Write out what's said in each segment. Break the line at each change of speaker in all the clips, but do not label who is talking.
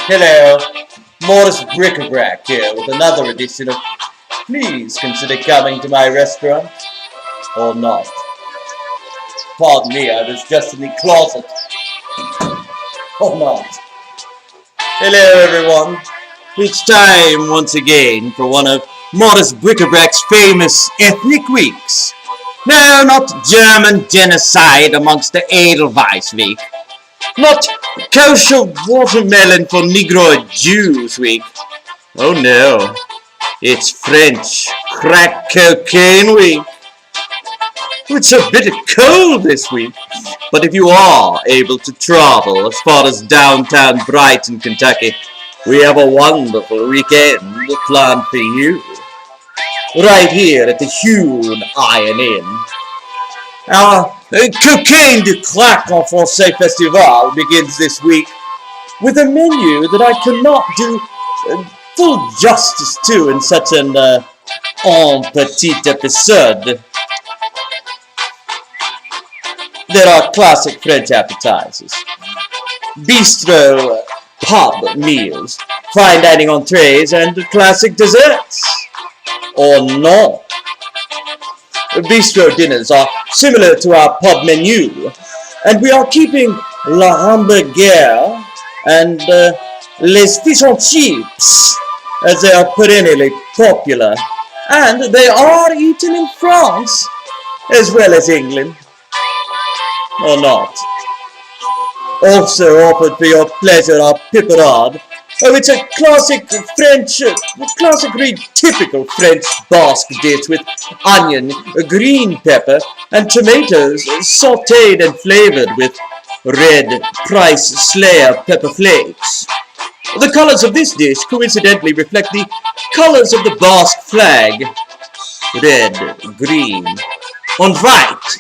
Hello, Morris Bric-A-Brac here with another edition of Please Consider Coming to My Restaurant or Not. Pardon me, I was just in the closet. Or not. Hello everyone. It's time once again for one of Morris Bric-A-Brac's famous ethnic weeks. No, not German genocide amongst the Edelweiss week. Not kosher watermelon for Negroid Jews week. Oh no, it's French crack cocaine week. It's a bit cold this week, but if you are able to travel as far as downtown Brighton, Kentucky, we have a wonderful weekend planned for you. Right here at the Hewn Iron Inn. Our Cocaine de Crack en Français Festival begins this week with a menu that I cannot do full justice to in such an en petit episode. There are classic French appetizers, bistro pub meals, fine dining entrees, and classic desserts. Or not. Bistro dinners are similar to our pub menu, and we are keeping la hamburger and les fish and chips as they are perennially popular, and they are eaten in France as well as England. Or not. Also offered for your pleasure are piperade. Oh, it's a classic French, classically typical French basque dish with onion, green pepper, and tomatoes sautéed and flavored with red Price Slayer pepper flakes. The colors of this dish coincidentally reflect the colors of the Basque flag: red, green, and white.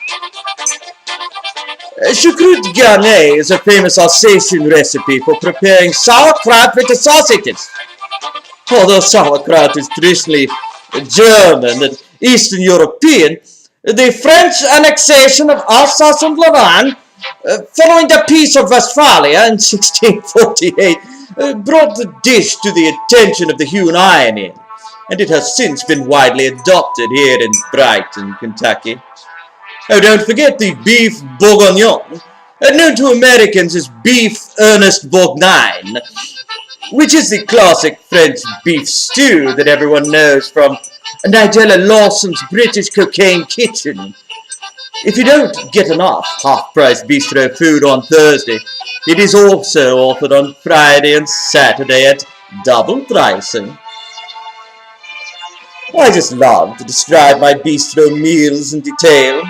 Choucroute garnie is a famous Alsatian recipe for preparing sauerkraut with the sausages. Although sauerkraut is traditionally German and Eastern European, the French annexation of Alsace and Lorraine, following the Peace of Westphalia in 1648, brought the dish to the attention of the Hewn Iron Inn, and it has since been widely adopted here in Brighton, Kentucky. Oh, don't forget the beef bourguignon, known to Americans as beef Ernest Bourgogne, which is the classic French beef stew that everyone knows from Nigella Lawson's British Cocaine Kitchen. If you don't get enough half-price bistro food on Thursday, it is also offered on Friday and Saturday at double pricing. I just love to describe my bistro meals in detail.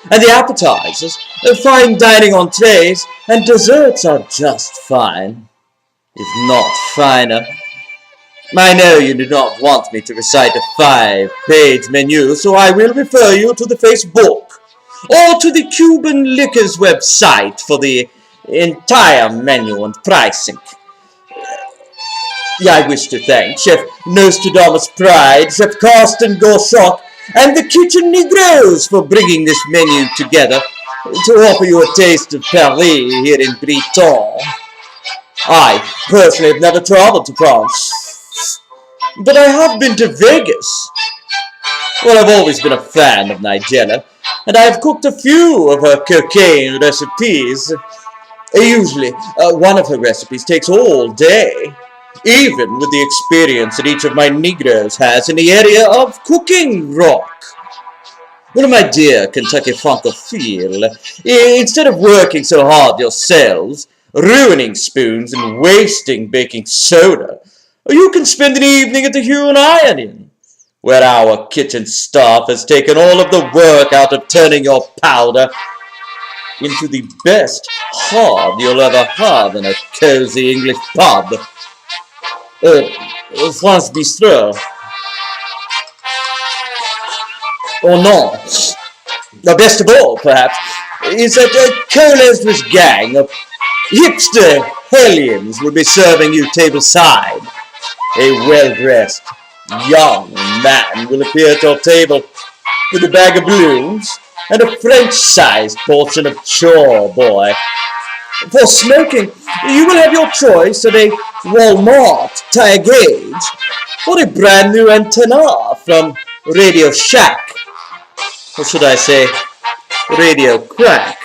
And the appetizers, fine dining entrees, and desserts are just fine, if not finer. I know you do not want me to recite a 5-page menu, so I will refer you to the Facebook or to the Cuban Liquors website for the entire menu and pricing. I wish to thank Chef Nostradamus Pride, Chef Carsten Gorshok, and the Kitchen Negroes for bringing this menu together to offer you a taste of Paris here in Brighton. I personally have never traveled to France, but I have been to Vegas. Well, I've always been a fan of Nigella, and I have cooked a few of her cocaine recipes. Usually, one of her recipes takes all day, even with the experience that each of my Negroes has in the area of cooking rock. Well, my dear Kentucky Francophile, instead of working so hard yourselves, ruining spoons and wasting baking soda, you can spend an evening at the Hewn Iron Inn, where our kitchen staff has taken all of the work out of turning your powder into the best hard you'll ever have in a cozy English pub. France Bistro. Or not. The best of all, perhaps, is that a co-lesbian gang of hipster hellions will be serving you tableside. A well-dressed young man will appear at your table with a bag of balloons and a French-sized portion of chore boy. For smoking, you will have your choice of a Walmart tire gauge or a brand new antenna from Radio Shack, or should I say Radio Crack.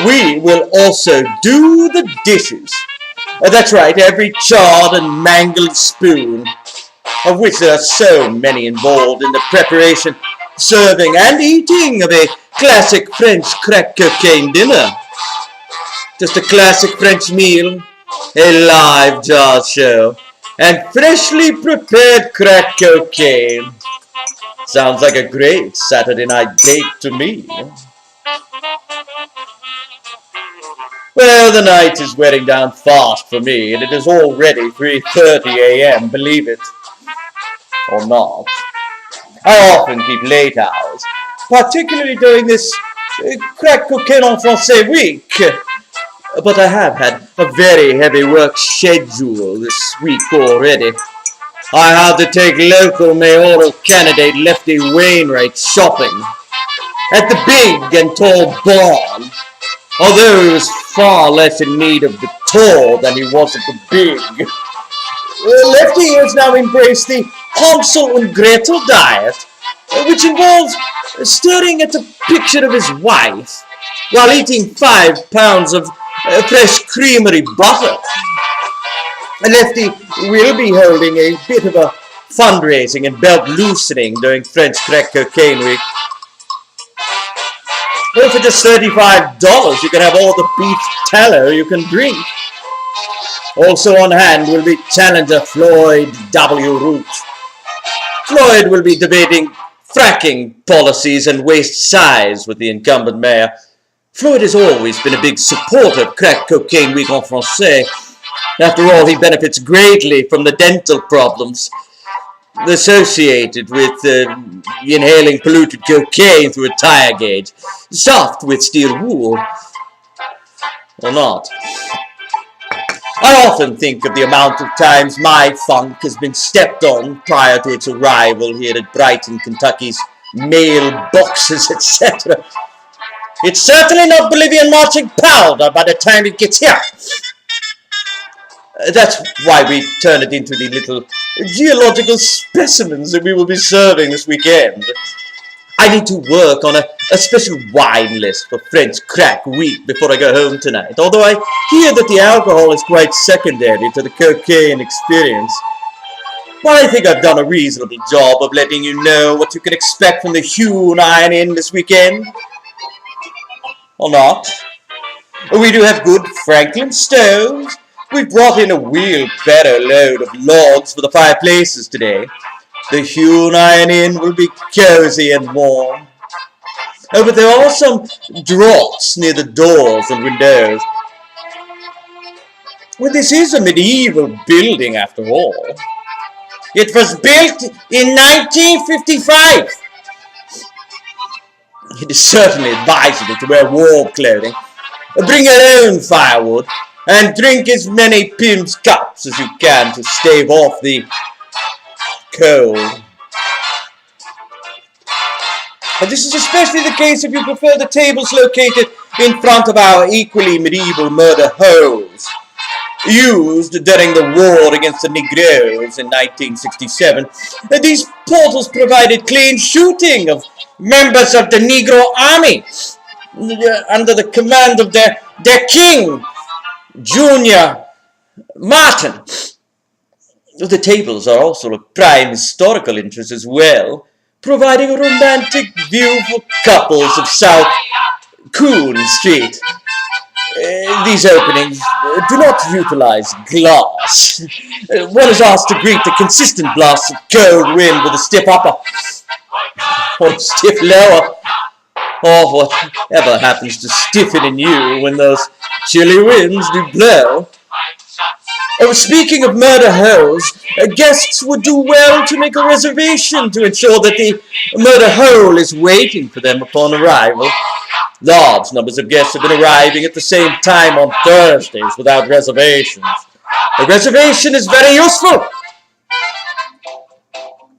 We will also do the dishes. That's right, every charred and mangled spoon, of which there are so many involved in the preparation, serving, and eating of a classic French crack cocaine dinner. Just a classic French meal, a live jazz show, and freshly prepared crack cocaine. Sounds like a great Saturday night date to me. Well, the night is wearing down fast for me, and it is already 3:30 a.m., believe it or not. I often keep late hours, particularly during this crack cocaine en français week. But I have had a very heavy work schedule this week already. I had to take local mayoral candidate Lefty Wainwright shopping at the big and tall barn, although he was far less in need of the tall than he was of the big. Lefty has now embraced the Hansel and Gretel diet, which involves staring at a picture of his wife while eating 5 pounds of fresh creamery butter. Lefty will be holding a bit of a fundraising and belt loosening during French crack cocaine week. Well, for just $35, you can have all the beef tallow you can drink. Also on hand will be challenger Floyd W. Root. Floyd will be debating fracking policies and waste size with the incumbent mayor. Floyd has always been a big supporter of crack cocaine week en français. After all, he benefits greatly from the dental problems associated with inhaling polluted cocaine through a tire gauge, soft with steel wool. Or not. I often think of the amount of times my funk has been stepped on prior to its arrival here at Brighton, Kentucky's mail boxes, etc. It's certainly not Bolivian marching powder by the time it gets here. That's why we turn it into the little geological specimens that we will be serving this weekend. I need to work on a special wine list for French crack week before I go home tonight, although I hear that the alcohol is quite secondary to the cocaine experience. But I think I've done a reasonable job of letting you know what you can expect from the Hewn iron-in this weekend. Or not. We do have good Franklin stoves. We've brought in a wheelbarrow load of logs for the fireplaces today. The Hewn iron-in will be cozy and warm. Oh, but there are some draughts near the doors and windows. Well, this is a medieval building after all. It was built in 1955. It is certainly advisable to wear warm clothing, bring your own firewood, and drink as many Pim's cups as you can to stave off the cold. And this is especially the case if you prefer the tables located in front of our equally medieval murder holes, used during the war against the Negroes in 1967. These portals provided clean shooting of members of the Negro Army under the command of their king, Junior Martin. The tables are also of prime historical interest as well, providing a romantic view for couples of South Coon Street. These openings do not utilize glass. One is asked to greet the consistent blasts of cold wind with a stiff upper or a stiff lower, or whatever happens to stiffen in you when those chilly winds do blow. Speaking of murder holes, guests would do well to make a reservation to ensure that the murder hole is waiting for them upon arrival. Large numbers of guests have been arriving at the same time on Thursdays without reservations. A reservation is very useful.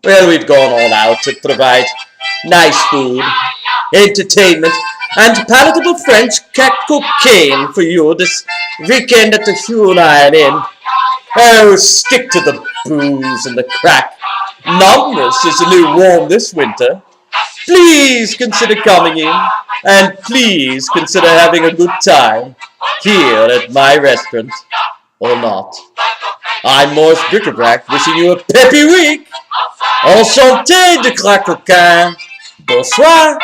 Well, we've gone all out to provide nice food, entertainment, and palatable French cocaine for you this weekend at the Hewn Inn. Oh, stick to the booze and the crack. Numbness is the new warm this winter. Please consider coming in, and please consider having a good time here at my restaurant, or not. I'm Morris Bric-A-Brac, wishing you a peppy week. Enchanté de crack coquin. Bonsoir.